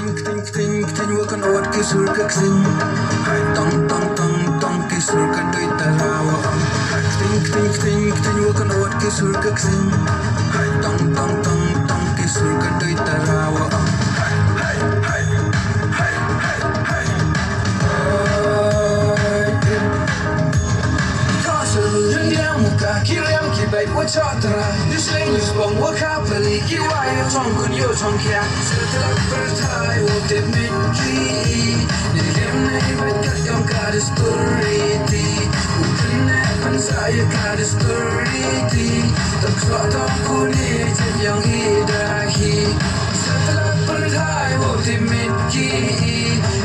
Kting wakan awat ke surga sing. Hai tong ke surga doi tarawa. Kting wakan awat ke surga sing. Hai tong ke surga doi tarawa. Hai. Kiriam ki bai wo chatra this lane is bong wo ka pali ki wa yo chong kun yo chong kya setlak per thai wo te mit ki ni lem nei bai ka yong ka de story ti u ne pan sa ye ka de story ti tak so ta ku ni je yong hi da hi setlak per thai wo te mit ki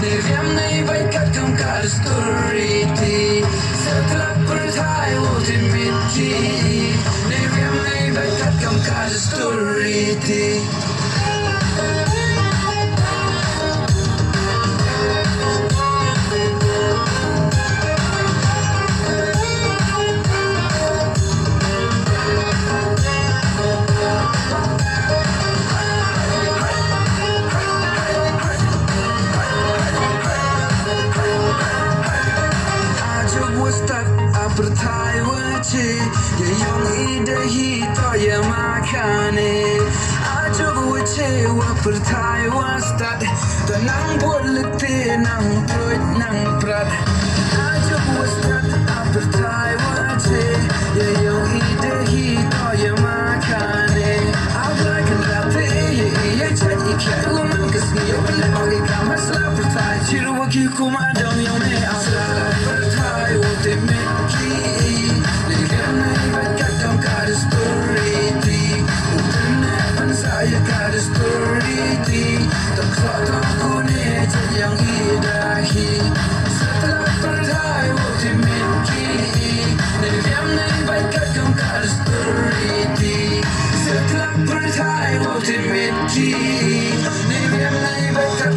ni lem nei bai ka yong ka de story ti setlak per thai wo te mit story ti bertai wace ya yong ida hi to ya makane ajo wace wa bertai wastat tanang bolete nang proit nang prat ajo wastat bertai wace ya yong ida hi to ya makane abra kan rate ya chai kai woman kasni yo le magi kamas la bertai chiru waki kuma dong yo ne asla bertai wote me saya kada story ti tak satu ku ni yang hidahi setelah percaya waktu mimpi dari diam ni baik kau kada story ti setelah percaya waktu mimpi dari diam ni baik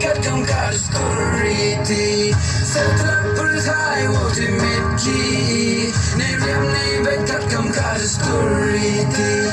kau kada story ti setelah percaya waktu mimpi, ni diam ni baik tak kau kada story ti.